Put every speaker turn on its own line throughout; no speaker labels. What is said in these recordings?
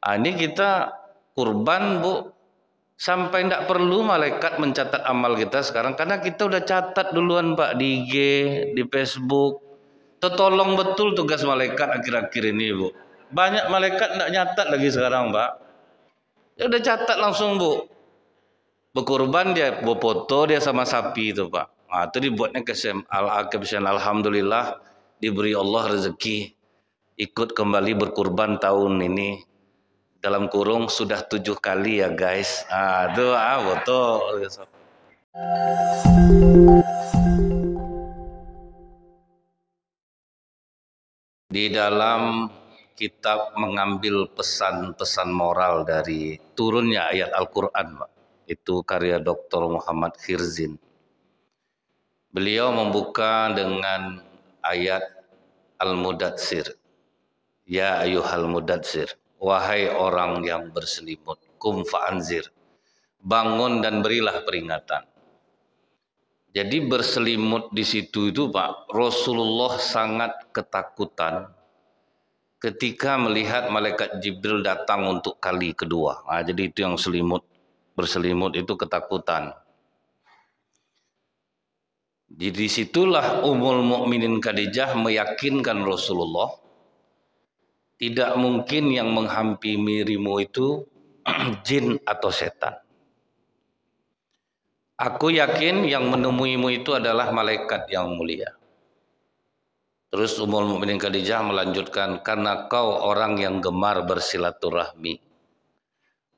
Ini kita kurban Bu, sampai tidak perlu malaikat mencatat amal kita sekarang, karena kita udah catat duluan Pak di IG, di Facebook. Tertolong betul tugas malaikat akhir-akhir ini Bu. Banyak malaikat tidak nyatat lagi sekarang Pak. Ya udah catat langsung Bu. Berkurban dia, foto dia sama sapi itu Pak. Nah, itu dibuatnya caption alhamdulillah diberi Allah rezeki ikut kembali berkurban tahun ini. Dalam kurung sudah 7 kali ya guys. Itu foto. Di dalam kitab mengambil pesan-pesan moral dari turunnya ayat Al-Quran, itu karya Dr. Muhammad Khirzin. Beliau membuka dengan ayat Al-Mudatsir. Ya ayyuhal mudatsir, wahai orang yang berselimut, kum fa'anzir, bangun dan berilah peringatan. Jadi berselimut di situ itu Pak, Rasulullah sangat ketakutan ketika melihat malaikat Jibril datang untuk kali kedua. Jadi itu yang berselimut itu ketakutan. Jadi disitulah Ummul Mukminin Khadijah meyakinkan Rasulullah, tidak mungkin yang menghampirimu itu jin atau setan. Aku yakin yang menemuimu itu adalah malaikat yang mulia. Terus Ummul Mukminin Khadijah melanjutkan, karena kau orang yang gemar bersilaturahmi,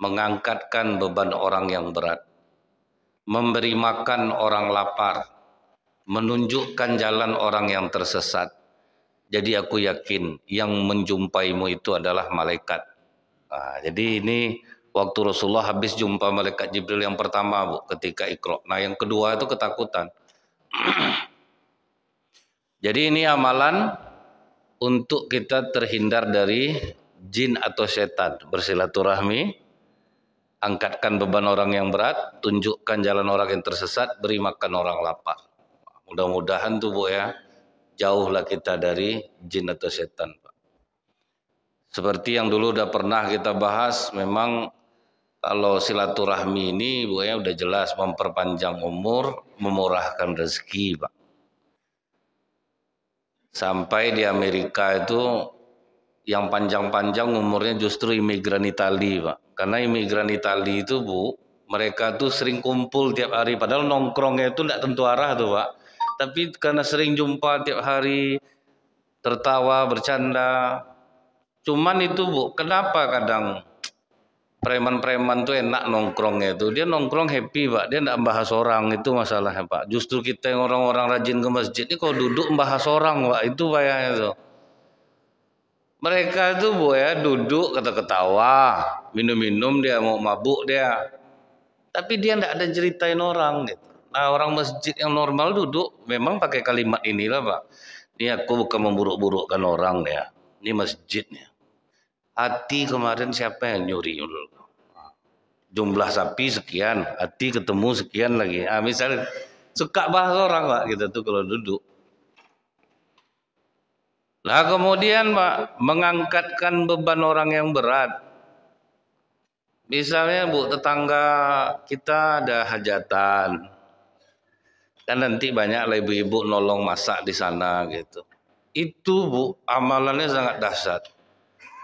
mengangkatkan beban orang yang berat, memberi makan orang lapar, menunjukkan jalan orang yang tersesat. Jadi aku yakin yang menjumpaimu itu adalah malaikat. Jadi ini waktu Rasulullah habis jumpa malaikat Jibril yang pertama Bu, ketika Iqra. Yang kedua itu ketakutan. Jadi ini amalan untuk kita terhindar dari jin atau setan. Bersilaturahmi, angkatkan beban orang yang berat, tunjukkan jalan orang yang tersesat, beri makan orang lapar. Mudah-mudahan tuh Bu ya, jauhlah kita dari jin atau setan Pak. Seperti yang dulu udah pernah kita bahas, memang kalau silaturahmi ini Bu ya udah jelas memperpanjang umur, memurahkan rezeki Pak. Sampai di Amerika itu yang panjang-panjang umurnya justru imigran Itali Pak. Karena imigran Itali itu Bu, mereka tuh sering kumpul tiap hari, padahal nongkrongnya itu tidak tentu arah tuh Pak. Tapi karena sering jumpa tiap hari, tertawa, bercanda. Cuman itu Bu, kenapa kadang preman-preman tuh enak nongkrongnya itu? Dia nongkrong happy Pak, dia tidak bahas orang, itu masalahnya Pak. Justru kita yang orang-orang rajin ke masjid ini kalau duduk bahas orang Pak, itu bahayanya tuh. Mereka tuh Bu ya duduk ketawa, minum-minum dia, mau mabuk dia. Tapi dia tidak ada ceritain orang gitu. Nah orang masjid yang normal duduk memang pakai kalimat inilah Pak. Ini aku bukan memburuk-burukkan orang ya. Ini masjidnya. Hati kemarin siapa yang nyuri? Jumlah sapi sekian, hati ketemu sekian lagi. Misalnya suka bahas orang Pak gitu tuh kalau duduk. Nah kemudian Pak, mengangkatkan beban orang yang berat. Misalnya Bu, tetangga kita ada hajatan, kan nanti banyak lah ibu-ibu nolong masak di sana gitu. Itu Bu, amalannya sangat dahsyat.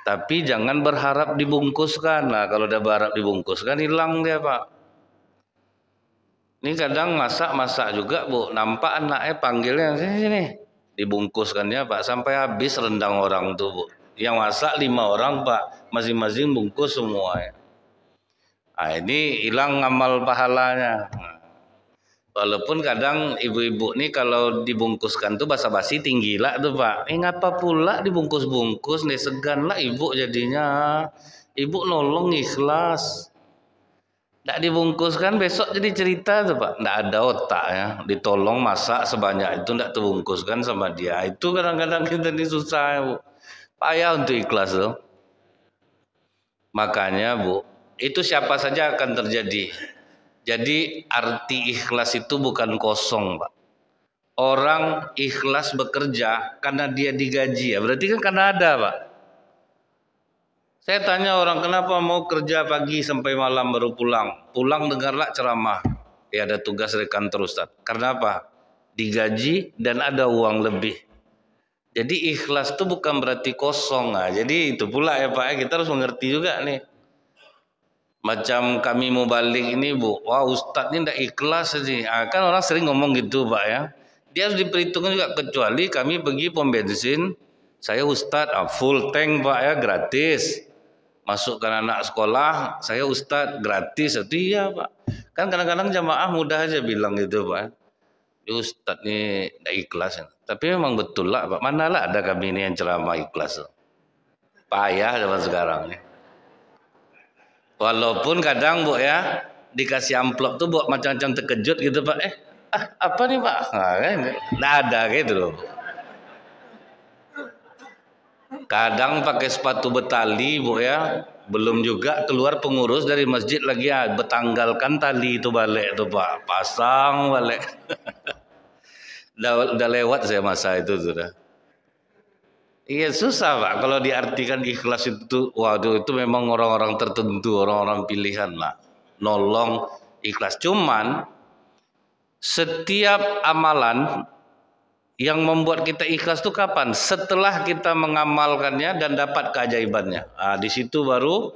Tapi jangan berharap dibungkuskan. Nah kalau udah berharap dibungkuskan hilang dia Pak. Ini kadang masak juga Bu, nampak anaknya panggilnya sini. Dibungkuskannya Pak, sampai habis rendang orang tuh Bu. Yang masak 5 orang Pak, masing-masing bungkus semua ya. Ini hilang amal pahalanya. Walaupun kadang ibu-ibu nih kalau dibungkuskan tuh basa-basi tinggi lah tuh Pak. Ngapa pula dibungkus-bungkus nih, segan lah ibu jadinya. Ibu nolong ikhlas. Nggak dibungkuskan besok jadi cerita tuh Pak. Nggak ada otak ya. Ditolong masak sebanyak itu nggak terbungkuskan sama dia. Itu kadang-kadang kita ini susah ya Bu. Payah untuk ikhlas tuh. Makanya Bu, itu siapa saja akan terjadi. Jadi arti ikhlas itu bukan kosong Pak. Orang ikhlas bekerja karena dia digaji ya. Berarti kan karena ada Pak. Saya tanya orang, kenapa mau kerja pagi sampai malam baru pulang? Pulang dengarlah ceramah. Ya ada tugas dari kantor Ustaz. Karena apa? Digaji dan ada uang lebih. Jadi ikhlas itu bukan berarti kosong. Nah, jadi itu pula ya Pak, kita harus mengerti juga nih. Macam kami mau balik ini Bu, wah Ustadz ini tidak ikhlas aja. Kan orang sering ngomong gitu Pak ya. Dia harus diperhitungkan juga, kecuali kami pergi pom bensin, saya Ustadz full tank Pak ya, gratis. Masukkan anak sekolah, saya Ustadz gratis. Itu iya Pak. Kan kadang-kadang jamaah mudah aja bilang gitu Pak. Ustadz ini tidak ikhlas. Tapi memang betul lah Pak. Manalah ada kami ini yang ceramah ikhlas. Payah zaman sekarang nih. Walaupun kadang Bu ya dikasih amplop tuh buat macam-macam terkejut gitu Pak. Apa nih Pak? Nah, kan nggak ada gitu loh. Kadang pakai sepatu betali Bu ya. Belum juga keluar pengurus dari masjid lagi ya, betanggalkan tali itu balik tuh Pak. Pasang balik. Udah lewat saya masa itu sudah. Iya susah Pak kalau diartikan ikhlas itu, waduh itu memang orang-orang tertentu, orang-orang pilihan lah. Nolong ikhlas. Cuman setiap amalan yang membuat kita ikhlas itu kapan? Setelah kita mengamalkannya dan dapat keajaibannya. Nah, di situ baru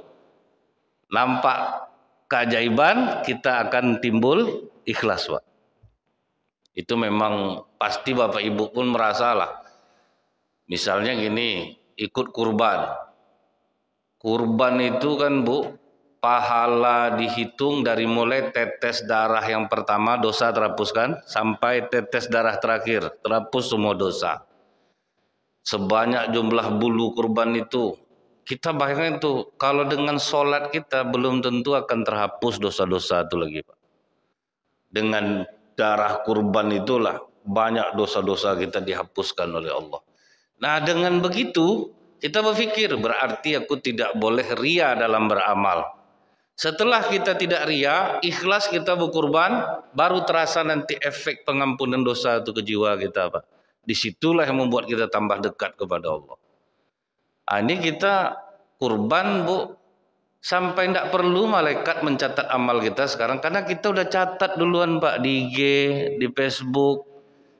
nampak keajaiban, kita akan timbul ikhlas Pak. Itu memang pasti Bapak Ibu pun merasalah. Misalnya gini, ikut kurban. Kurban itu kan Bu, pahala dihitung dari mulai tetes darah yang pertama dosa terhapuskan sampai tetes darah terakhir terhapus semua dosa. Sebanyak jumlah bulu kurban itu, kita bayangkan itu kalau dengan sholat kita belum tentu akan terhapus dosa-dosa itu lagi Pak. Dengan darah kurban itulah banyak dosa-dosa kita dihapuskan oleh Allah. Nah dengan begitu kita berpikir berarti aku tidak boleh ria dalam beramal. Setelah kita tidak ria, ikhlas kita berkurban, baru terasa nanti efek pengampunan dosa itu ke jiwa kita Pak. Disitulah yang membuat kita tambah dekat kepada Allah. Ini kita kurban Bu, sampai tidak perlu malaikat mencatat amal kita sekarang, karena kita udah catat duluan Pak di IG, di Facebook.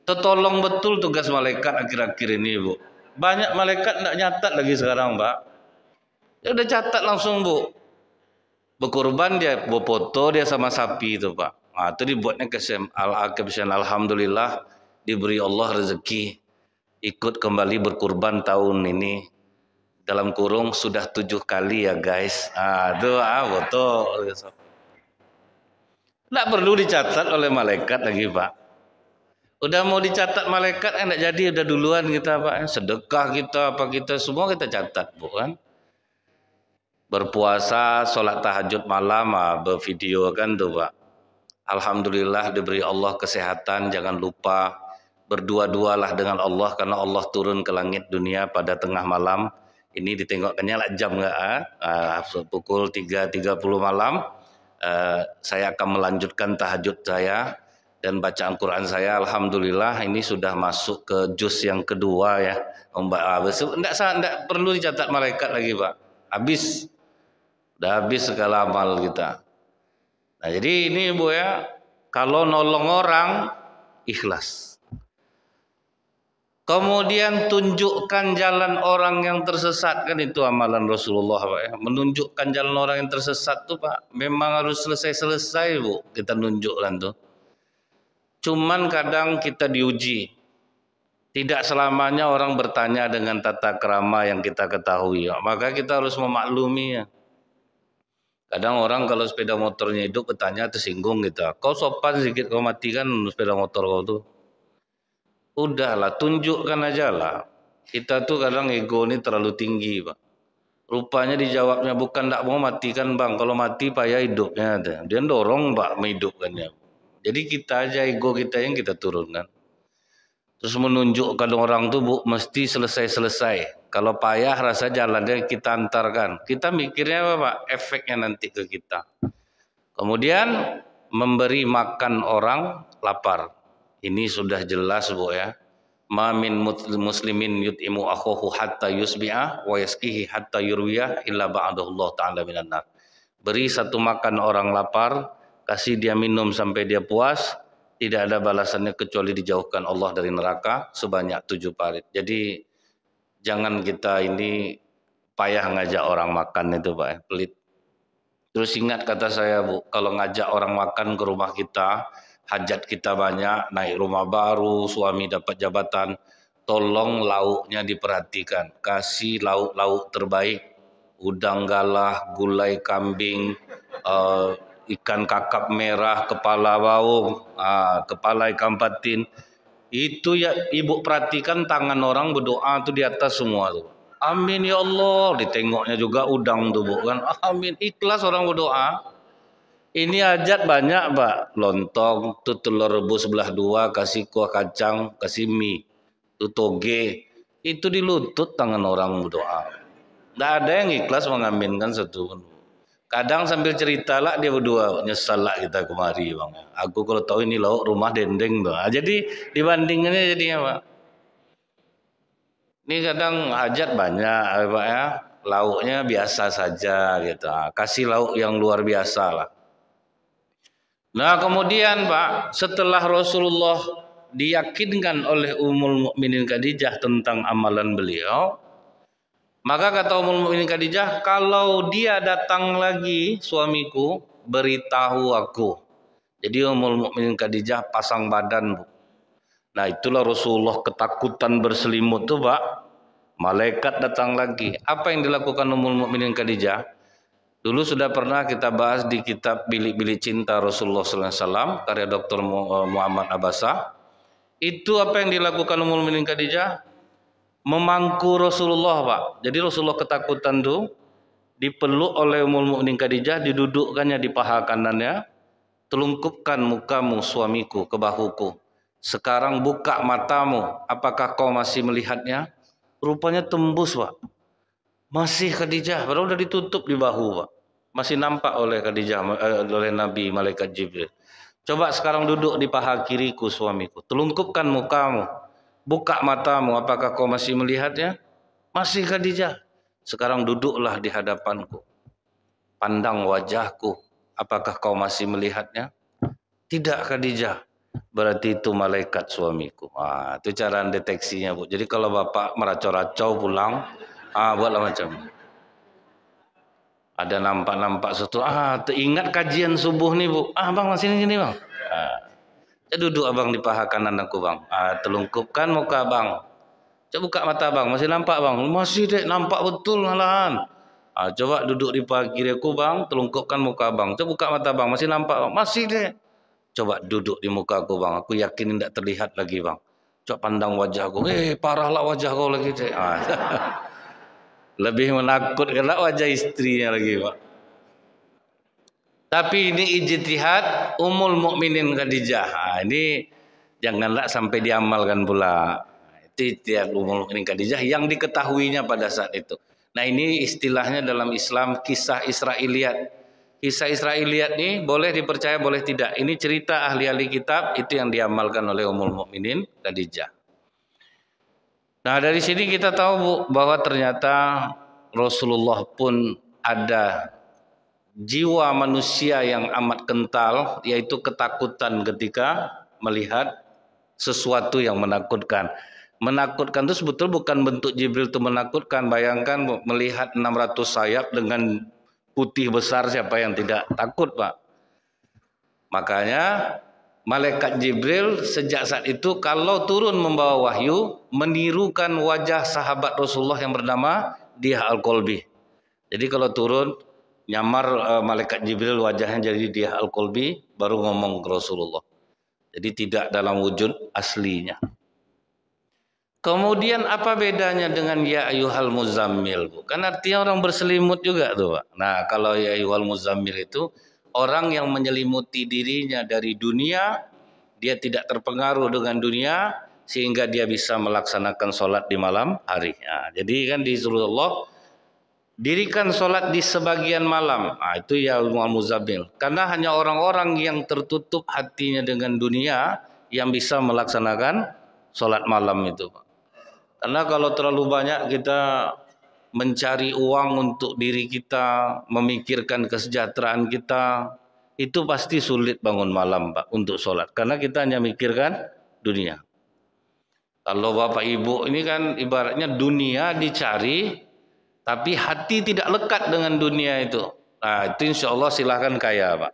Tertolong betul tugas malaikat akhir-akhir ini Bu. Banyak malaikat tidak nyatat lagi sekarang Pak. Ya udah catat langsung Bu. Berkurban dia, foto dia sama sapi itu Pak. Nah, itu dibuatnya kesan alhamdulillah diberi Allah rezeki ikut kembali berkurban tahun ini. Dalam kurung sudah 7 kali ya guys. Itu foto. Tidak perlu dicatat oleh malaikat lagi Pak. Udah mau dicatat malaikat enggak jadi, udah duluan kita Pak. Sedekah kita apa kita semua kita catat Bu kan. Berpuasa, sholat tahajud malam, bervideo kan tuh Pak. Alhamdulillah diberi Allah kesehatan, jangan lupa berdua-dualah dengan Allah karena Allah turun ke langit dunia pada tengah malam. Ini ditengokkannya lah jam pukul 3.30 malam. Saya akan melanjutkan tahajud saya dan bacaan Quran saya. Alhamdulillah ini sudah masuk ke juz yang kedua ya. Enggak perlu dicatat malaikat lagi Pak. Habis. Udah habis segala amal kita. Nah jadi ini Bu ya, kalau nolong orang ikhlas. Kemudian tunjukkan jalan orang yang tersesat, kan itu amalan Rasulullah Pak ya. Menunjukkan jalan orang yang tersesat tuh Pak, memang harus selesai Bu, kita nunjukkan tuh. Cuman kadang kita diuji. Tidak selamanya orang bertanya dengan tata krama yang kita ketahui ya. Maka kita harus memaklumi ya. Kadang orang kalau sepeda motornya hidup bertanya tersinggung gitu. Kau sopan sedikit kau matikan sepeda motor kau tuh. Udahlah tunjukkan aja lah. Kita tuh kadang ego ini terlalu tinggi Pak. Rupanya dijawabnya bukan tak mau matikan Bang. Kalau mati payah hidupnya. Dia dorong Pak menghidupkannya. Jadi kita aja ego kita yang kita turunkan. Terus menunjukkan orang tuh Bu mesti selesai. Kalau payah rasa jalannya kita antarkan. Kita mikirnya apa Pak? Efeknya nanti ke kita. Kemudian memberi makan orang lapar. Ini sudah jelas Bu ya. Ma min muslimin yut'imu akhuhu hatta yusbi'a wa yaskihi hatta yurwiya illa ba'adahu Allah Ta'ala minan nar. Beri satu makan orang lapar, kasih dia minum sampai dia puas, tidak ada balasannya kecuali dijauhkan Allah dari neraka sebanyak 7 parit. Jadi jangan kita ini payah ngajak orang makan itu Pak, pelit. Terus ingat kata saya Bu, kalau ngajak orang makan ke rumah kita, hajat kita banyak, naik rumah baru, suami dapat jabatan, tolong lauknya diperhatikan, kasih lauk-lauk terbaik, udang galah, gulai kambing, ikan kakap merah, kepala baung, kepala ikan patin. Itu ya ibu perhatikan tangan orang berdoa tuh di atas semua tuh. Amin ya Allah, ditengoknya juga udang tuh bukan. Amin, ikhlas orang berdoa. Ini hajat banyak Pak, lontong, tuh telur rebus sebelah dua, kasih kuah kacang, kasih mie, tuh toge, itu di lutut tangan orang berdoa. Tidak ada yang ikhlas mengaminkan satu. Kadang sambil cerita lah dia berdua, nyesal lah kita kemari bang. Aku kalau tahu ini lauk rumah dendeng tuh. Jadi dibandingannya jadinya Pak. Ini kadang hajat banyak Pak ya, lauknya biasa saja gitu. Kasih lauk yang luar biasa lah. Nah kemudian Pak, setelah Rasulullah diyakinkan oleh Ummul Mukminin Khadijah tentang amalan beliau, maka kata Ummul Mukminin Khadijah, kalau dia datang lagi suamiku, beritahu aku. Jadi Ummul Mukminin Khadijah pasang badan Bu. Nah itulah Rasulullah ketakutan berselimut tuh Pak. Malaikat datang lagi. Apa yang dilakukan Ummul Mukminin Khadijah? Dulu sudah pernah kita bahas di kitab Bilik-bilik Cinta Rasulullah SAW karya Dr. Muhammad Abasa. Itu apa yang dilakukan Ummul Mukminin Khadijah? Memangku Rasulullah Pak. Jadi Rasulullah ketakutan tuh dipeluk oleh Ummul Mukminin Khadijah, didudukkannya di paha kanannya. Telungkupkan mukamu suamiku ke bahuku. Sekarang buka matamu, apakah kau masih melihatnya? Rupanya tembus Pak. Masih Khadijah, padahal udah ditutup di bahu Pak. Masih nampak oleh Khadijah, oleh Nabi Malaikat Jibril. Coba sekarang duduk di paha kiriku suamiku. Telungkupkan mukamu. Buka matamu, apakah kau masih melihatnya? Masih Khadijah. Sekarang duduklah di hadapanku. Pandang wajahku, apakah kau masih melihatnya? Tidak Khadijah. Berarti itu malaikat suamiku. Itu cara deteksinya Bu. Jadi kalau Bapak meracau-racau pulang, buatlah macam ada nampak-nampak sesuatu. Teringat kajian subuh nih Bu. Bang sini Bang. Duduk abang di paha kanan aku Bang. Telungkupkan muka Bang. Coba buka mata Bang. Masih nampak Bang? Masih dek, nampak betul malahan. Coba duduk di paha kiri aku Bang. Telungkupkan muka Bang. Coba buka mata Bang. Masih nampak Bang? Masih dek. Coba duduk di muka aku Bang. Aku yakin tidak terlihat lagi Bang. Coba pandang wajah aku. Parahlah wajah kau lagi dek. Lebih menakutkan wajah istrinya lagi Pak. Tapi ini ijtihad Ummul Mukminin Khadijah. Ini janganlah sampai diamalkan pula. Itu ijtihad Ummul Mukminin Khadijah yang diketahuinya pada saat itu. Nah ini istilahnya dalam Islam kisah Israiliyat. Kisah Israiliyat ini boleh dipercaya boleh tidak. Ini cerita ahli-ahli kitab, itu yang diamalkan oleh Ummul Mukminin Khadijah. Nah dari sini kita tahu Bu, bahwa ternyata Rasulullah pun ada jiwa manusia yang amat kental, yaitu ketakutan ketika melihat sesuatu yang menakutkan. Menakutkan itu sebetulnya bukan bentuk Jibril itu menakutkan. Bayangkan Bu, melihat 600 sayap dengan putih besar, siapa yang tidak takut Pak? Makanya Malaikat Jibril sejak saat itu kalau turun membawa wahyu menirukan wajah sahabat Rasulullah yang bernama Diyah Al-Qalbi. Jadi kalau turun nyamar Malaikat Jibril wajahnya jadi Diyah Al-Qalbi baru ngomong ke Rasulullah. Jadi tidak dalam wujud aslinya. Kemudian apa bedanya dengan ya ayyuhal muzammil? Kan artinya orang berselimut juga tuh Pak. Nah kalau ya ayyuhal muzammil itu orang yang menyelimuti dirinya dari dunia, dia tidak terpengaruh dengan dunia sehingga dia bisa melaksanakan sholat di malam hari. Jadi kan disuruh Allah dirikan sholat di sebagian malam. Itu ya muzammil. Karena hanya orang-orang yang tertutup hatinya dengan dunia yang bisa melaksanakan sholat malam itu, Pak. Karena kalau terlalu banyak kita mencari uang untuk diri kita, memikirkan kesejahteraan kita, itu pasti sulit bangun malam, Pak, untuk sholat. Karena kita hanya mikirkan dunia. Kalau Bapak Ibu ini kan ibaratnya dunia dicari, tapi hati tidak lekat dengan dunia itu. Nah, itu insya Allah silahkan kaya, Pak.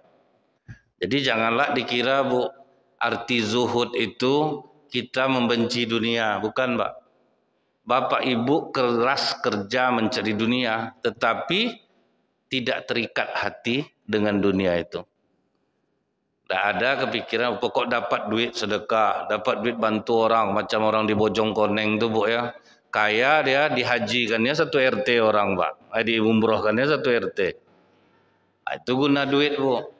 Jadi janganlah dikira, Bu, arti zuhud itu kita membenci dunia. Bukan, Pak. Bapak Ibu keras kerja mencari dunia, tetapi tidak terikat hati dengan dunia itu. Tak ada kepikiran pokok dapat duit sedekah, dapat duit bantu orang, macam orang di Bojong Koneng tu, Bu, ya. Kaya dia dihajikannya satu RT orang, Pak. Diumrohkannya satu RT. Itu guna duit, Bu.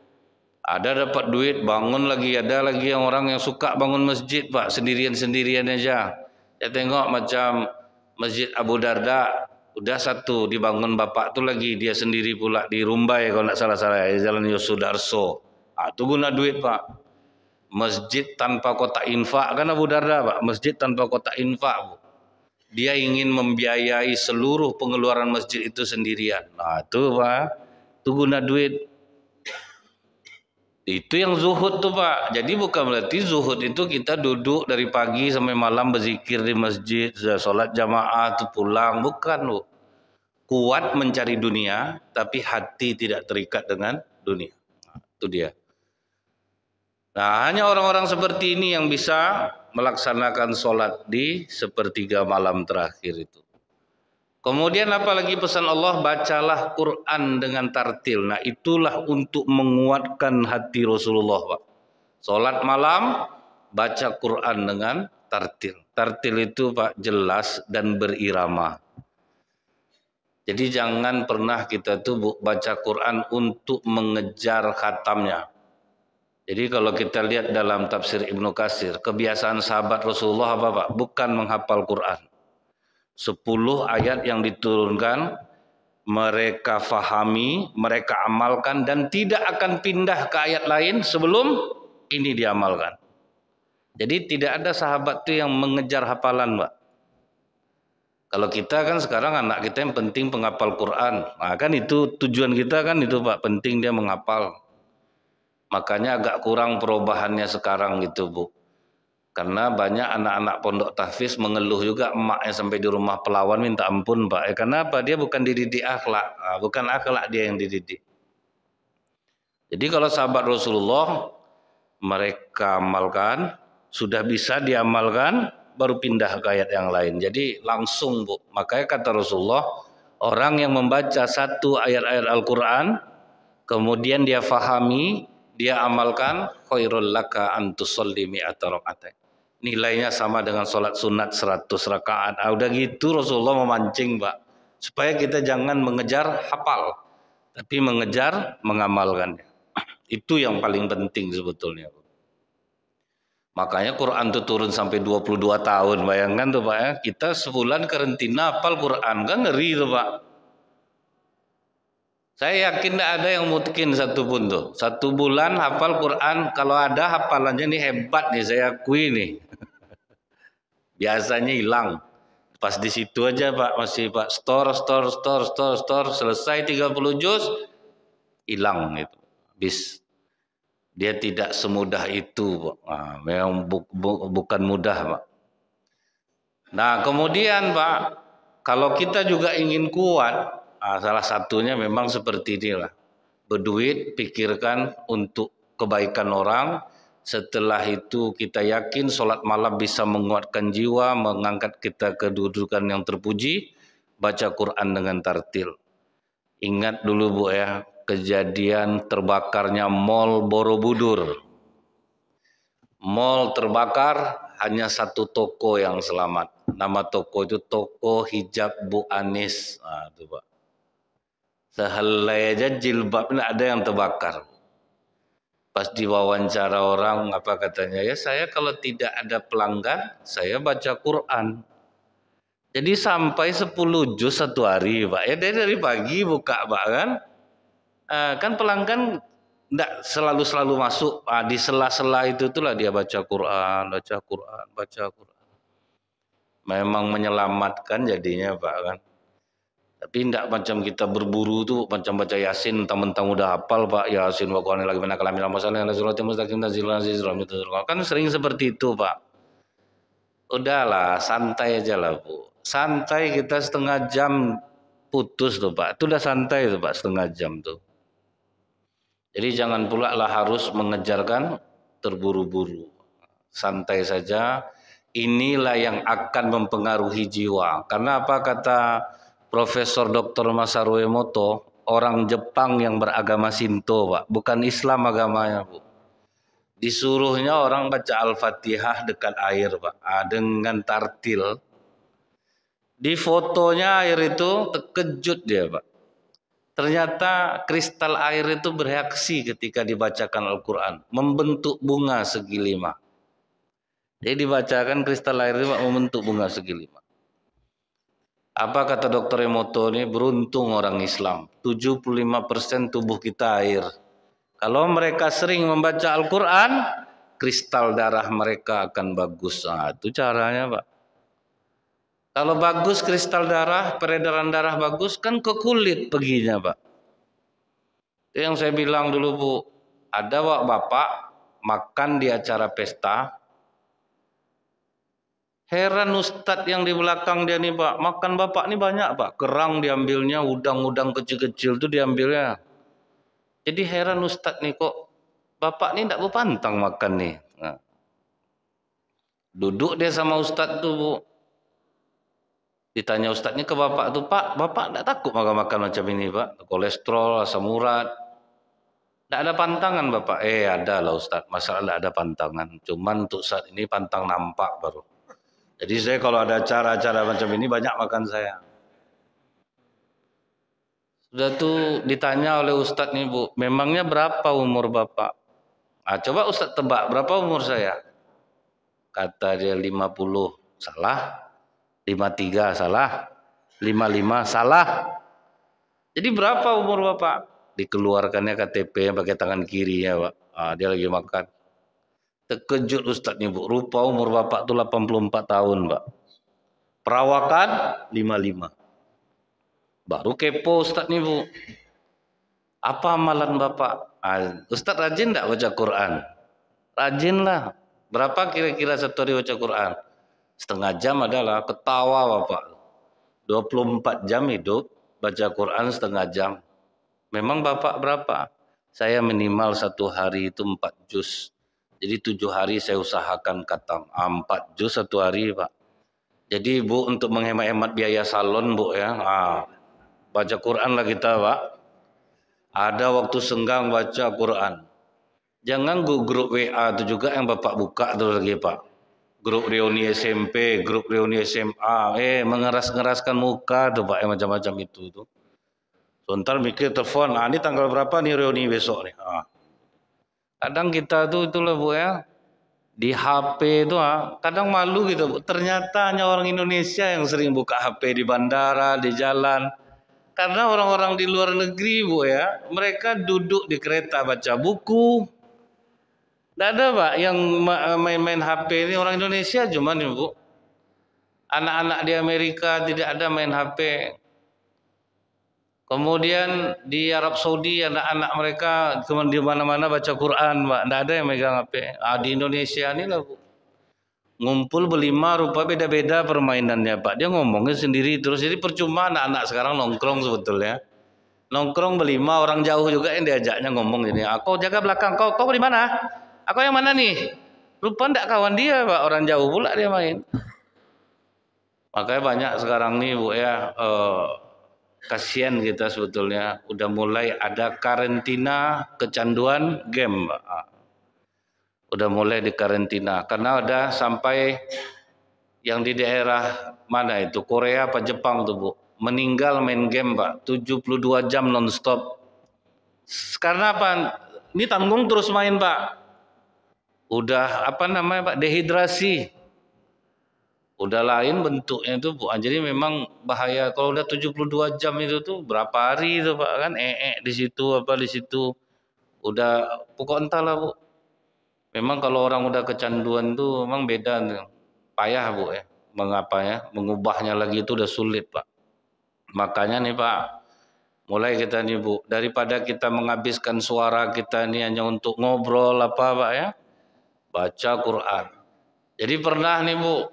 Ada dapat duit, bangun lagi, ada lagi yang orang yang suka bangun masjid, Pak, sendirian-sendirian aja. Saya tengok macam Masjid Abu Darda, udah satu dibangun bapak tu lagi, dia sendiri pula di Rumbai kalau tidak salah-salah, Jalan Yosudarso. Itu guna duit, Pak. Masjid tanpa kotak infak kan Abu Darda, Pak. Masjid tanpa kotak infak, Bu. Dia ingin membiayai seluruh pengeluaran masjid itu sendirian. Nah, itu, Pak. Itu guna duit. Itu yang zuhud tuh, Pak. Jadi bukan berarti zuhud itu kita duduk dari pagi sampai malam berzikir di masjid, sholat jamaah tuh pulang, bukan, Bu. Kuat mencari dunia, tapi hati tidak terikat dengan dunia. Nah, itu dia. Nah, hanya orang-orang seperti ini yang bisa melaksanakan sholat di sepertiga malam terakhir itu. Kemudian apalagi pesan Allah, bacalah Quran dengan tartil. Nah, itulah untuk menguatkan hati Rasulullah, Pak. Sholat malam, baca Quran dengan tartil. Tartil itu, Pak, jelas dan berirama. Jadi jangan pernah kita tuh baca Quran untuk mengejar khatamnya. Jadi kalau kita lihat dalam tafsir Ibnu Katsir, kebiasaan sahabat Rasulullah apa, Pak? Bukan menghafal Quran. 10 ayat yang diturunkan mereka fahami, mereka amalkan dan tidak akan pindah ke ayat lain sebelum ini diamalkan. Jadi tidak ada sahabat itu yang mengejar hafalan, Pak. Kalau kita kan sekarang anak kita yang penting penghafal Quran. Nah, kan itu tujuan kita kan itu, Pak, penting dia menghafal. Makanya agak kurang perubahannya sekarang gitu, Bu. Karena banyak anak-anak pondok tahfiz mengeluh juga emaknya sampai di rumah pelawan minta ampun, Pak. Karena apa? Dia bukan dididik akhlak. Nah, bukan akhlak dia yang dididik. Jadi kalau sahabat Rasulullah mereka amalkan, sudah bisa diamalkan, baru pindah ke ayat yang lain. Jadi langsung, Bu. Makanya kata Rasulullah, orang yang membaca satu ayat-ayat Al-Quran, kemudian dia fahami, dia amalkan, khairul laka an tusalli mi'ata raka'atain. Nilainya sama dengan sholat sunat 100 rakaat. Udah gitu Rasulullah memancing, Pak, supaya kita jangan mengejar hafal, tapi mengejar mengamalkannya. Itu yang paling penting sebetulnya. Makanya Quran itu turun sampai 22 tahun. Bayangkan tuh, Pak, ya. Kita sebulan karantina hafal Quran, kan ngeri tuh, Pak. Saya yakin tidak ada yang mungkin satu pun tuh. 1 bulan hafal Quran, kalau ada hafalannya nih hebat nih, saya akui nih. Biasanya hilang. Pas di situ aja, Pak, masih, Pak, store, selesai 30 juz, hilang itu. Bis. Dia tidak semudah itu, Pak. Nah, memang bukan mudah, Pak. Nah, kemudian, Pak, kalau kita juga ingin kuat, salah satunya memang seperti inilah. Berduit, pikirkan untuk kebaikan orang. Setelah itu kita yakin sholat malam bisa menguatkan jiwa, mengangkat kita ke kedudukan yang terpuji. Baca Quran dengan tartil. Ingat dulu, Bu, ya, kejadian terbakarnya Mall Borobudur. Mall terbakar, hanya satu toko yang selamat. Nama toko itu toko hijab Bu Anis. Nah, itu, Pak. Sehelai aja jilbab tidak ada yang terbakar. Pas diwawancara orang, apa katanya? Ya, saya kalau tidak ada pelanggan, saya baca Quran. Jadi sampai 10 juz satu hari, Pak. Ya, dari pagi buka, Pak, kan? Kan pelanggan tidak selalu masuk. Di sela-sela itu itulah dia baca Quran, baca Quran, baca Quran. Memang menyelamatkan jadinya Pak kan. Tapi tidak macam kita berburu tuh macam baca Yasin mentang-mentang udah hafal Pak Yasin wa qur'anil lagi mana kalamin masalah suratul mustaqim kan sering seperti itu Pak. Udahlah santai aja lah Bu. Santai kita setengah jam putus tuh Pak. Itu udah santai tuh Pak setengah jam tuh. Jadi jangan pula lah harus mengejarkan terburu-buru. Santai saja. Inilah yang akan mempengaruhi jiwa. Karena apa kata Profesor Dr. Masaru Emoto, orang Jepang yang beragama Shinto, Pak, bukan Islam agamanya, Bu. Disuruhnya orang baca Al-Fatihah dekat air, Pak, dengan tartil. Di fotonya air itu terkejut dia, Pak. Ternyata kristal air itu bereaksi ketika dibacakan Al-Quran, membentuk bunga segi lima. Jadi dibacakan kristal air itu membentuk bunga segi lima. Apa kata Dr. Emoto ini? Beruntung orang Islam. 75% tubuh kita air. Kalau mereka sering membaca Al-Quran, kristal darah mereka akan bagus. Nah, itu caranya Pak. Kalau bagus kristal darah, peredaran darah bagus, kan ke kulit perginya Pak. Itu yang saya bilang dulu Bu. Ada bapak makan di acara pesta, heran Ustadz yang di belakang dia nih Pak, makan bapak nih banyak Pak, kerang diambilnya, udang-udang kecil-kecil tuh diambilnya. Jadi heran Ustadz nih kok bapak nih tidak berpantang makan nih. Nah, duduk dia sama Ustadz tuh Bu. Ditanya Ustadznya ke bapak tuh, Pak, bapak tidak takut makan-makan macam ini Pak? Kolesterol, asam urat. Tidak ada pantangan bapak? Ada lah Ustadz, masalah tidak ada pantangan. Cuman untuk saat ini pantang nampak baru. Jadi saya kalau ada acara-acara macam ini banyak makan saya. Sudah tuh ditanya oleh Ustadz nih Bu, memangnya berapa umur Bapak? Nah, coba Ustadz tebak, berapa umur saya? Kata dia 50, salah. 53, salah. 55, salah. Jadi berapa umur Bapak? Dikeluarkannya KTP yang pakai tangan kiri ya Pak. Dia lagi makan. Terkejut Ustadz nih Bu, rupa umur Bapak tuh 84 tahun Pak. Perawakan 55. Baru kepo Ustadz nih Bu. Apa amalan Bapak? Ustadz rajin enggak baca Quran? Rajin lah. Berapa kira-kira satu hari baca Quran? Setengah jam adalah ketawa Bapak. 24 jam hidup baca Quran setengah jam. Memang Bapak berapa? Saya minimal satu hari itu 4 juz. Jadi 7 hari saya usahakan khatam. 4 juz satu hari Pak. Jadi Bu untuk menghemat-hemat biaya salon Bu ya. Baca Quran lah kita Pak. Ada waktu senggang baca Quran. Jangan grup WA itu juga yang Bapak buka itu lagi Pak. Grup reuni SMP, grup reuni SMA. Mengeras-ngeraskan muka tuh Pak, macam-macam itu tuh. Sebentar mikir telepon, ini tanggal berapa nih reuni besok nih. Kadang kita tuh itulah Bu ya. Di HP itu kadang malu gitu Bu. Ternyata hanya orang Indonesia yang sering buka HP di bandara, di jalan. Karena orang-orang di luar negeri Bu ya, mereka duduk di kereta baca buku. Tidak ada Pak yang main-main HP ini orang Indonesia cuman ya Bu. Anak-anak di Amerika tidak ada main HP. Kemudian di Arab Saudi anak-anak mereka cuma di mana-mana baca Quran Pak. Tidak ada yang megang HP. Di Indonesia ini lah Bu. Ngumpul berlima rupa beda-beda permainannya Pak. Dia ngomongnya sendiri terus. Jadi percuma anak-anak sekarang nongkrong sebetulnya. Nongkrong berlima orang jauh juga yang diajaknya ngomong ini. Aku jaga belakang kau di mana? Aku yang mana nih? Rupa ndak kawan dia Pak, orang jauh pula dia main. Makanya banyak sekarang nih Bu ya, kasihan kita sebetulnya udah mulai ada karantina kecanduan game Pak. Udah mulai di karantina karena ada sampai yang di daerah mana itu Korea apa Jepang tuh Bu, meninggal main game Pak, 72 jam nonstop. Karena apa? Ini tanggung terus main Pak. Udah apa namanya Pak, dehidrasi. Udah lain bentuknya itu Bu. Jadi memang bahaya kalau udah 72 jam itu tuh berapa hari itu Pak kan di situ apa di situ. Udah pokok entahlah Bu. Memang kalau orang udah kecanduan tuh memang beda tuh. Payah Bu ya. mengubahnya lagi itu udah sulit Pak. Makanya nih Pak, mulai kita nih Bu, daripada kita menghabiskan suara kita ini hanya untuk ngobrol apa Pak ya, baca Quran. Jadi pernah nih Bu,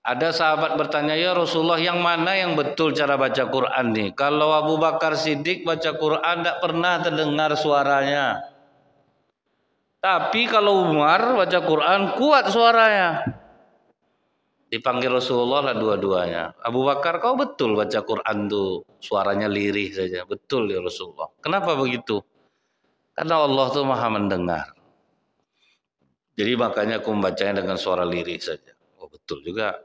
ada sahabat bertanya, ya Rasulullah yang mana yang betul cara baca Quran nih? Kalau Abu Bakar Siddiq baca Quran tidak pernah terdengar suaranya. Tapi kalau Umar baca Quran kuat suaranya. Dipanggil Rasulullah lah dua-duanya. Abu Bakar, kau betul baca Quran tuh suaranya lirih saja. Betul ya Rasulullah. Kenapa begitu? Karena Allah tuh maha mendengar. Jadi makanya aku membacanya dengan suara lirih saja. Oh betul juga.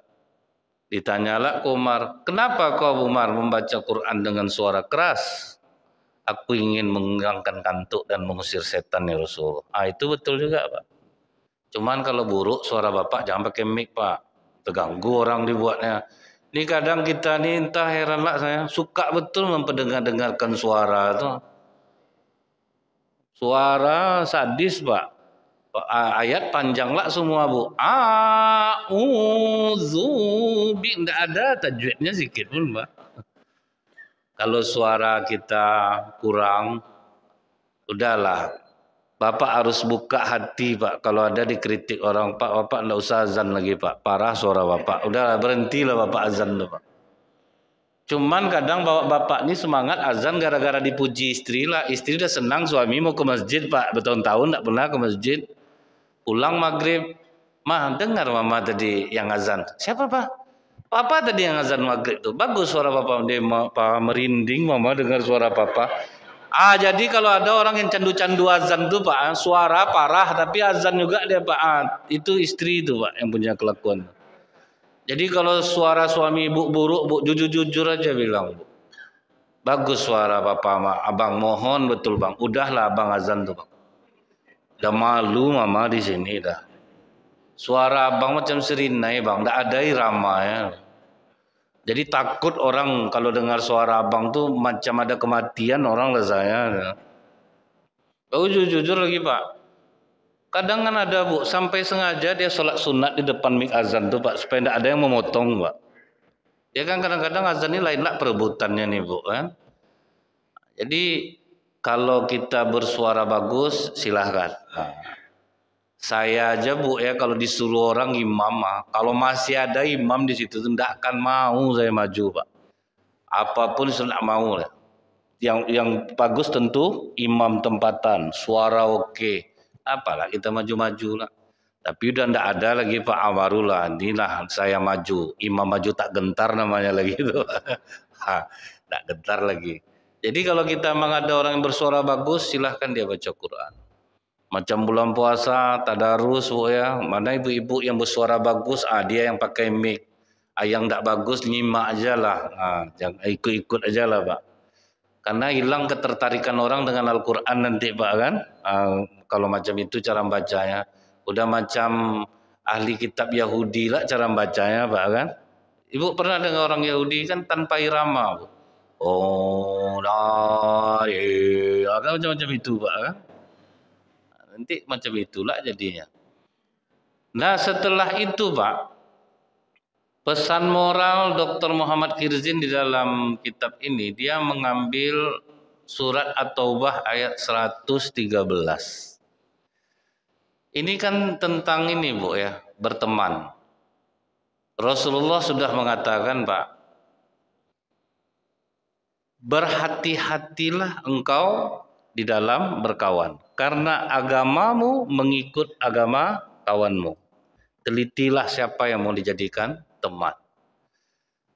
Ditanyalah ke Umar, kenapa kau Umar membaca Quran dengan suara keras? Aku ingin menghilangkan kantuk dan mengusir setan ya Rasulullah. Itu betul juga Pak. Cuman kalau buruk suara Bapak jangan pakai mic Pak. Terganggu orang dibuatnya. Ini kadang kita nih entah heranlah saya suka betul memperdengar-dengarkan suara itu. Suara sadis Pak. Ayat panjanglah semua Bu. A'udzubi enggak ada tajwidnya sedikit pun Pak. Kalau suara kita kurang, udahlah. Bapak harus buka hati Pak. Kalau ada dikritik orang, Pak, Bapak enggak usah azan lagi Pak. Parah suara Bapak. Udahlah berhentilah Bapak azan tuh Pak. Cuman kadang Bapak ini semangat azan gara-gara dipuji istri lah. Istri udah senang suami mau ke masjid Pak. Bertahun-tahun enggak pernah ke masjid. Pulang maghrib, Mah dengar Mama tadi yang azan. Siapa Pak? Papa tadi yang azan maghrib tuh. Bagus suara Papa. Dia merinding Mama dengar suara Papa. Jadi kalau ada orang yang candu-candu azan tuh Pak, suara parah tapi azan juga dia Pak. Itu istri itu Pak yang punya kelakuan. Jadi kalau suara suami ibu buruk, Bu, jujur-jujur aja bilang, Bu. Bagus suara Papa, Abang mohon betul Bang. Udahlah Abang azan tuh Bang. Udah malu Mama di sini dah. Suara Abang macam serinai Bang, enggak ada irama ya. Jadi takut orang kalau dengar suara Abang tuh macam ada kematian orang lah saya. Oh jujur lagi Pak. Kadang kan ada Bu, sampai sengaja dia sholat sunat di depan mik azan tuh Pak, supaya tidak ada yang memotong Pak. Ya kan kadang-kadang azan ini lain lah perebutannya nih Bu kan. Jadi kalau kita bersuara bagus silahkan. Saya aja Bu ya kalau disuruh orang imam kalau masih ada imam di situ tidak akan mau saya maju Pak. Apapun saya tidak mau lah. Yang bagus tentu imam tempatan, suara oke. Apalah kita maju-maju lah. Tapi udah tidak ada lagi Pak Amarullah. Inilah saya maju. Imam maju tak gentar namanya lagi itu. Tak gentar lagi. Jadi kalau kita memang ada orang yang bersuara bagus, silahkan dia baca Quran. Macam bulan puasa, tadarus Bu ya. Mana ibu-ibu yang bersuara bagus, dia yang pakai mic. Yang tak bagus nyimak aja lah. Jangan ikut-ikut aja lah Pak. Karena hilang ketertarikan orang dengan Al-Quran nanti Pak kan. Kalau macam itu cara bacanya. Udah macam ahli kitab Yahudi lah cara bacanya Pak kan. Ibu pernah dengar orang Yahudi kan tanpa irama Bu. Kan macam-macam itu Pak kan. Nanti macam itulah jadinya. Nah setelah itu Pak, pesan moral Dr. Muhammad Khirzin di dalam kitab ini, dia mengambil surat At-Taubah ayat 113. Ini kan tentang ini Bu ya, berteman. Rasulullah sudah mengatakan Pak, berhati-hatilah engkau di dalam berkawan, karena agamamu mengikut agama kawanmu. Telitilah siapa yang mau dijadikan teman.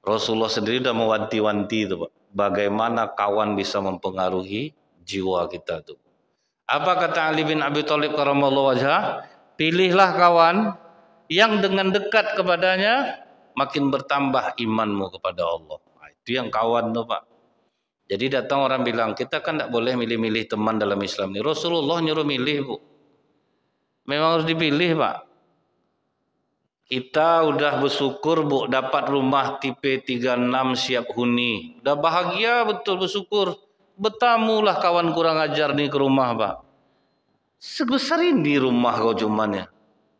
Rasulullah sendiri sudah mewanti-wanti itu Pak, bagaimana kawan bisa mempengaruhi jiwa kita tuh. Apa kata Ali bin Abi Thalib karramallahu wajhah? Pilihlah kawan yang dengan dekat kepadanya makin bertambah imanmu kepada Allah. Itu yang kawan tuh Pak. Jadi datang orang bilang, kita kan tidak boleh milih-milih teman dalam Islam ini. Rasulullah nyuruh milih Bu. Memang harus dipilih Pak. Kita udah bersyukur Bu, dapat rumah tipe 36 siap huni. Udah bahagia betul bersyukur. Bertamulah kawan kurang ajar nih ke rumah Pak. Sebesar ini rumah kau cuman ya.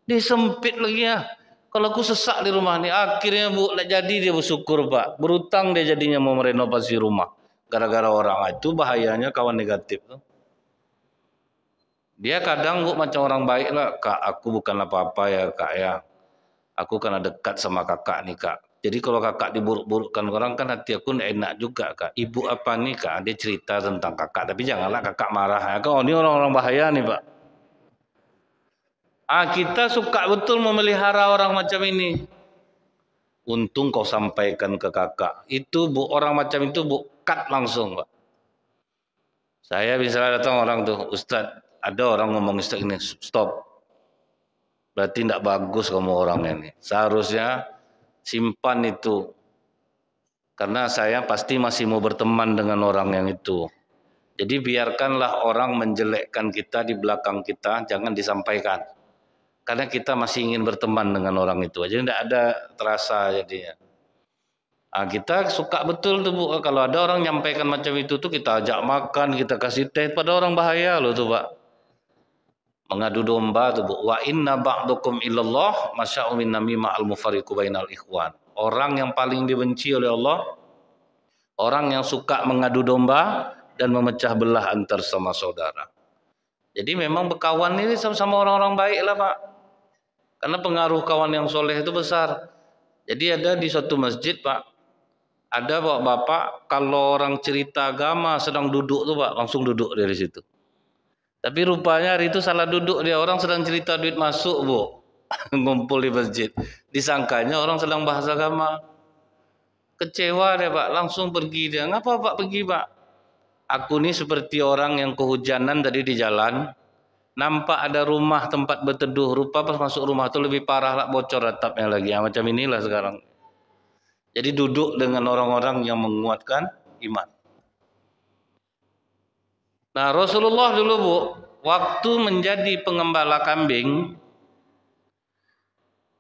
Dia sempit lagi ya. Kalau aku sesak di rumah nih, akhirnya Bu, nak jadi dia bersyukur Pak. Berutang dia jadinya mau merenovasi rumah. Gara-gara orang itu bahayanya kawan negatif tuh. Dia kadang Bu macam orang baik lah, Kak, aku bukan apa-apa ya Kak ya. Aku karena dekat sama kakak nih Kak. Jadi kalau kakak diburuk-burukkan orang kan hati aku nggak enak juga Kak. Ibu apa nih Kak? Dia cerita tentang kakak, tapi janganlah kakak marah ya. Oh ini orang-orang bahaya nih Pak. Kita suka betul memelihara orang macam ini. Untung kau sampaikan ke kakak. Itu Bu, orang macam itu Bu, cut langsung Pak. Saya bisa datang orang tuh, Ustadz, ada orang ngomong Ustadz ini, stop. Berarti tidak bagus kamu orangnya ini. Seharusnya simpan itu. Karena saya pasti masih mau berteman dengan orang yang itu. Jadi biarkanlah orang menjelekkan kita di belakang kita, jangan disampaikan. Karena kita masih ingin berteman dengan orang itu. Jadi tidak ada terasa jadinya. Kita suka betul tuh Bu, kalau ada orang nyampaikan macam itu tuh kita ajak makan, kita kasih teh, pada orang bahaya loh tuh Pak. Mengadu domba tuh Bu. Wa inna ba'dukum illallah masya'u min namima al-mufariqu bainal ikhwan. Orang yang paling dibenci oleh Allah, orang yang suka mengadu domba dan memecah belah antar sama saudara. Jadi memang berkawan ini sama orang-orang baik lah Pak. Karena pengaruh kawan yang soleh itu besar. Jadi ada di suatu masjid Pak, ada bapak kalau orang cerita agama sedang duduk tuh Pak, langsung duduk dari situ. Tapi rupanya hari itu salah duduk dia, orang sedang cerita duit masuk Bu. Ngumpul di masjid. Disangkanya orang sedang bahas agama. Kecewa dia Pak, langsung pergi dia. Ngapa Pak pergi Pak? Aku nih seperti orang yang kehujanan tadi di jalan. Nampak ada rumah tempat berteduh. Rupa pas masuk rumah itu lebih parah lah, bocor atapnya lagi. Ya, macam inilah sekarang. Jadi duduk dengan orang-orang yang menguatkan iman. Nah Rasulullah dulu Bu, waktu menjadi pengembala kambing,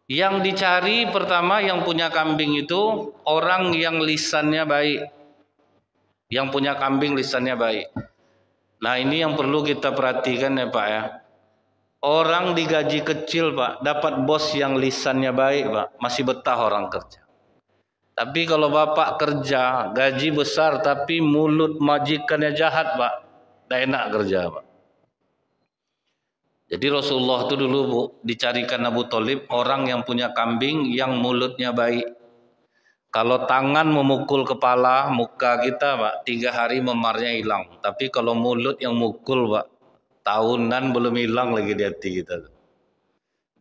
yang dicari pertama yang punya kambing itu orang yang lisannya baik. Yang punya kambing lisannya baik. Nah ini yang perlu kita perhatikan ya Pak ya. Orang digaji kecil Pak, dapat bos yang lisannya baik Pak, masih betah orang kerja. Tapi kalau Bapak kerja, gaji besar tapi mulut majikannya jahat Pak, tidak enak kerja Pak. Jadi Rasulullah itu dulu Bu, dicarikan Abu Thalib orang yang punya kambing yang mulutnya baik. Kalau tangan memukul kepala, muka kita Pak, 3 hari memarnya hilang. Tapi kalau mulut yang mukul Pak, tahunan belum hilang lagi di hati kita.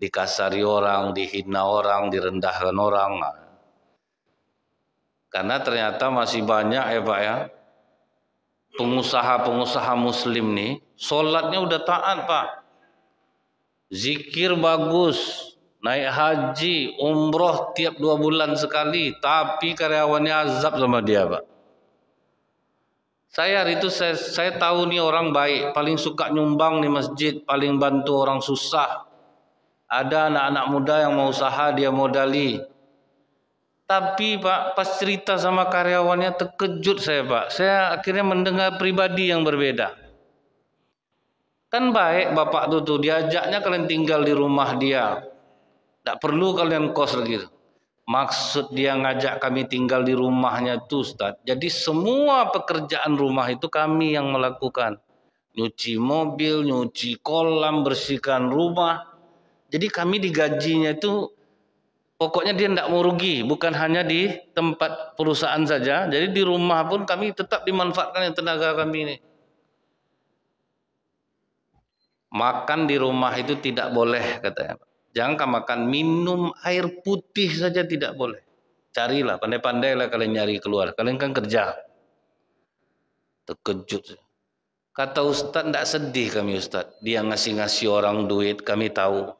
Dikasari orang, dihina orang, direndahkan orang. Karena ternyata masih banyak ya Pak ya, pengusaha-pengusaha muslim nih, sholatnya udah taat Pak, zikir bagus, naik haji, umroh tiap 2 bulan sekali, tapi karyawannya azab sama dia Pak. Saya hari itu saya tahu nih orang baik, paling suka nyumbang di masjid, paling bantu orang susah. Ada anak-anak muda yang mau usaha, dia modali. Tapi Pak, pas cerita sama karyawannya terkejut saya Pak. Saya akhirnya mendengar pribadi yang berbeda. Kan baik Bapak tuh diajaknya kalian tinggal di rumah dia. Tak perlu kalian kos lagi. Maksud dia ngajak kami tinggal di rumahnya itu Ustaz. Jadi semua pekerjaan rumah itu kami yang melakukan. Nyuci mobil, nyuci kolam, bersihkan rumah. Jadi kami digajinya itu pokoknya dia tidak mau rugi, bukan hanya di tempat perusahaan saja. Jadi di rumah pun kami tetap dimanfaatkan yang tenaga kami ini. Makan di rumah itu tidak boleh katanya. Jangan makan, minum air putih saja tidak boleh. Carilah, pandai-pandailah kalian nyari keluar. Kalian kan kerja. Terkejut. Kata Ustaz, tidak sedih kami Ustaz. Dia ngasih-ngasih orang duit, kami tahu.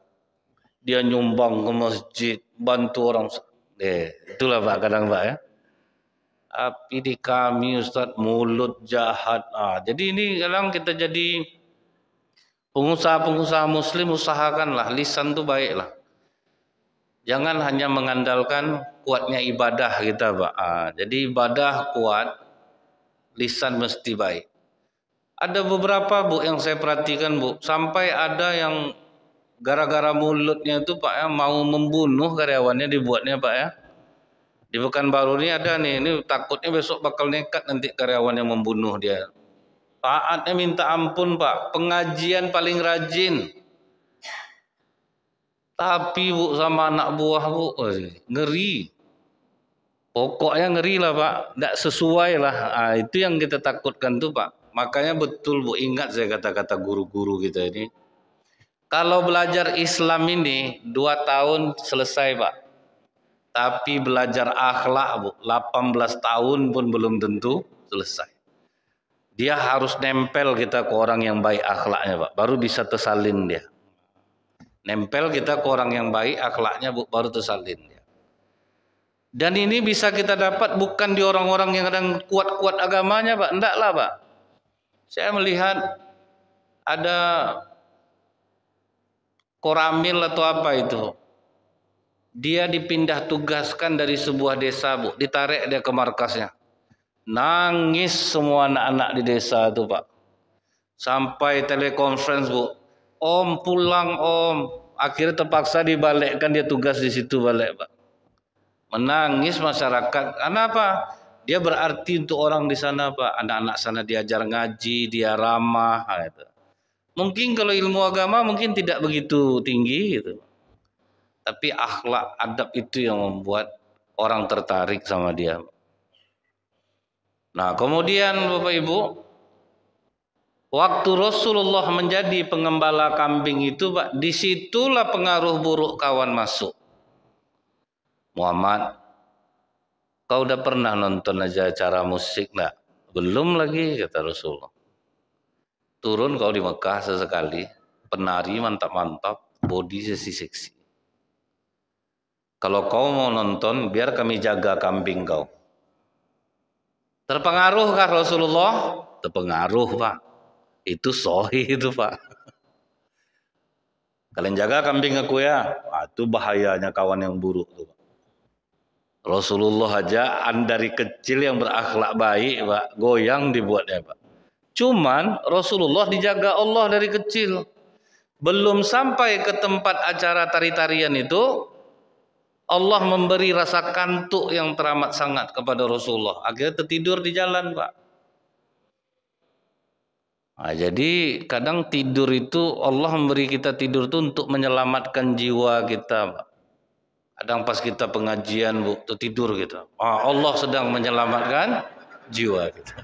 Dia nyumbang ke masjid, bantu orang. Itulah Pak kadang Pak ya. Tapi di kami Ustaz mulut jahat. Jadi ini kadang kita jadi pengusaha-pengusaha muslim, usahakanlah lisan itu baiklah. Jangan hanya mengandalkan kuatnya ibadah kita Pak. Jadi ibadah kuat, lisan mesti baik. Ada beberapa Bu yang saya perhatikan Bu, sampai ada yang gara-gara mulutnya itu Pak ya mau membunuh karyawannya dibuatnya Pak ya. Di Pekanbaru ini ada nih, ini takutnya besok bakal nekat nanti karyawan yang membunuh dia. Taatnya minta ampun Pak, pengajian paling rajin. Tapi Bu sama anak buah Bu, ngeri. Pokoknya ngeri lah Pak, tidak sesuai lah. Itu yang kita takutkan tuh Pak. Makanya betul Bu, ingat saya kata-kata guru-guru kita ini. Kalau belajar Islam ini 2 tahun selesai Pak. Tapi belajar akhlak Bu, 18 tahun pun belum tentu selesai. Dia harus nempel kita ke orang yang baik akhlaknya Pak, baru bisa tersalin dia. Nempel kita ke orang yang baik akhlaknya Bu, baru tersalin dia. Dan ini bisa kita dapat bukan di orang-orang yang kadang kuat-kuat agamanya Pak, enggak lah Pak. Saya melihat ada koramil atau apa itu. Dia dipindah tugaskan dari sebuah desa Bu, ditarik dia ke markasnya. Nangis semua anak-anak di desa itu Pak. Sampai telekonferensi Bu, Om pulang Om. Akhirnya terpaksa dibalikkan dia tugas di situ balik Pak. Menangis masyarakat. Kenapa? Dia berarti untuk orang di sana Pak. Anak-anak sana diajar ngaji, dia ramah. Gitu. Mungkin kalau ilmu agama mungkin tidak begitu tinggi gitu. Tapi akhlak, adab itu yang membuat orang tertarik sama dia. Nah kemudian Bapak Ibu, waktu Rasulullah menjadi pengembala kambing itu Pak, disitulah pengaruh buruk kawan masuk. Muhammad, kau udah pernah nonton aja acara musik enggak? Belum lagi kata Rasulullah. Turun kau di Mekah sesekali, penari mantap-mantap, body seksi-seksi. Kalau kau mau nonton, biar kami jaga kambing kau. Terpengaruhkah Rasulullah? Terpengaruh Pak. Itu sahih itu Pak. Kalian jaga kambing aku ya. Itu bahayanya kawan yang buruk tuh. Rasulullah aja dari kecil yang berakhlak baik Pak, goyang dibuatnya Pak. Cuman Rasulullah dijaga Allah dari kecil. Belum sampai ke tempat acara tari-tarian itu, Allah memberi rasa kantuk yang teramat sangat kepada Rasulullah. Akhirnya tertidur di jalan Pak. Nah, jadi kadang tidur itu Allah memberi kita tidur itu untuk menyelamatkan jiwa kita Pak. Kadang pas kita pengajian Bu, tertidur gitu. Allah sedang menyelamatkan jiwa kita.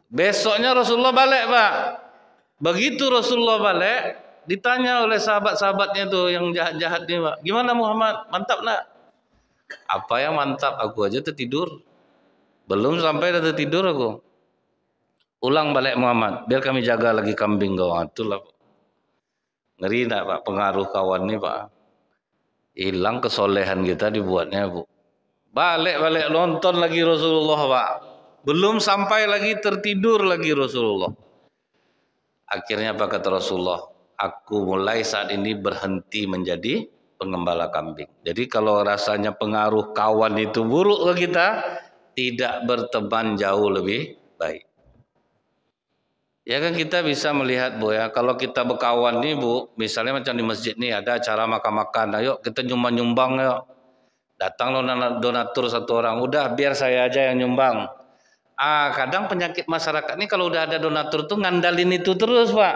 Besoknya Rasulullah balik Pak. Begitu Rasulullah balik, ditanya oleh sahabat-sahabatnya tuh yang jahat-jahat nih Pak. Gimana Muhammad? Mantap nak? Apa yang mantap? Aku aja tertidur. Belum sampai dah tertidur aku. Ulang balik Muhammad, biar kami jaga lagi kambing kau. Itulah Pak. Ngeri nak Pak pengaruh kawan nih Pak. Hilang kesolehan kita dibuatnya Bu. Balik-balik nonton lagi Rasulullah Pak. Belum sampai lagi tertidur lagi Rasulullah. Akhirnya apa kata Rasulullah? Aku mulai saat ini berhenti menjadi pengembala kambing. Jadi kalau rasanya pengaruh kawan itu buruk ke kita, tidak berteman jauh lebih baik. Ya kan kita bisa melihat Bu ya, kalau kita berkawan nih Bu, misalnya macam di masjid nih ada acara makan-makan, ayo kita nyumbang yuk. Datang donatur satu orang, udah biar saya aja yang nyumbang. Kadang penyakit masyarakat ini kalau udah ada donatur tuh ngandalin itu terus Pak.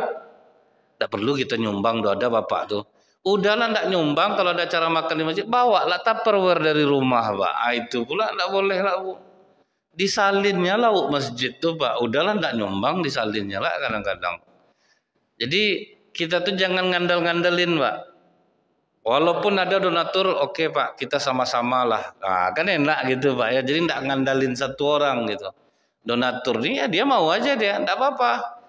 Tidak perlu kita nyumbang, udah ada Bapak tuh. Udahlah tidak nyumbang, kalau ada acara makan di masjid, bawa lah tupperware dari rumah Pak. Itu pula tidak boleh lah Bu. Disalinnya lauk masjid tuh Pak. Udahlah tidak nyumbang, disalinnya lah kadang-kadang. Jadi kita tuh jangan ngandal-ngandalin Pak. Walaupun ada donatur, oke Pak, kita sama-sama lah. Kan enak gitu Pak ya. Jadi tidak ngandalin satu orang gitu. Donatur ini ya dia mau aja dia, tidak apa-apa.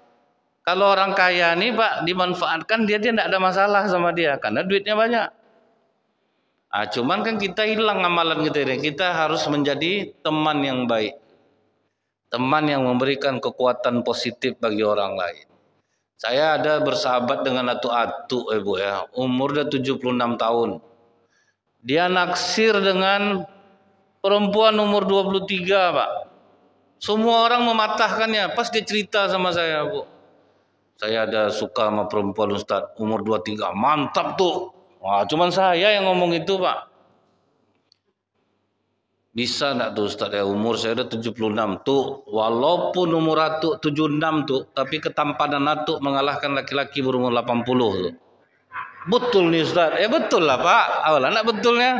Kalau orang kaya nih Pak dimanfaatkan dia tidak ada masalah sama dia karena duitnya banyak. Cuman kan kita hilang amalan kita ini. Kita harus menjadi teman yang baik, teman yang memberikan kekuatan positif bagi orang lain. Saya ada bersahabat dengan atu-atu Bu ya, umur udah 76 tahun. Dia naksir dengan perempuan umur 23 Pak. Semua orang mematahkannya. Pas dia cerita sama saya, Bu. Saya ada suka sama perempuan Ustaz, umur 23. Mantap tuh. Wah, cuman saya yang ngomong itu, Pak. Bisa enggak tuh Ustaz ya, umur saya udah 76 tuh. Walaupun umur atuk 76 tuh, tapi ketampanan atuk mengalahkan laki-laki berumur 80 tuh. Betul nih Ustaz. Ya betul lah Pak. Awalan enggak betulnya.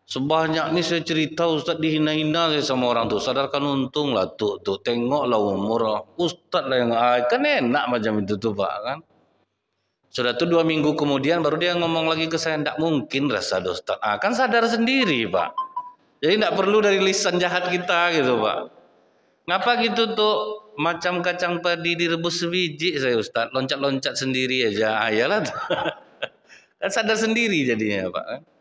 Sebanyak nih saya cerita Ustaz dihina-hina saya sama orang tuh. Sadarkan untung lah tuh tengoklah umur. Ustaz lah yang kan enak macam itu tuh Pak kan. Sudah tuh 2 minggu kemudian baru dia ngomong lagi ke saya, enggak mungkin rasa Ustaz. Kan sadar sendiri Pak. Jadi enggak perlu dari lisan jahat kita gitu Pak. Ngapa gitu tuh macam kacang padi direbus sebiji saya Ustaz. Loncat-loncat sendiri aja. Ayalah tuh. Kan sadar sendiri jadinya Pak.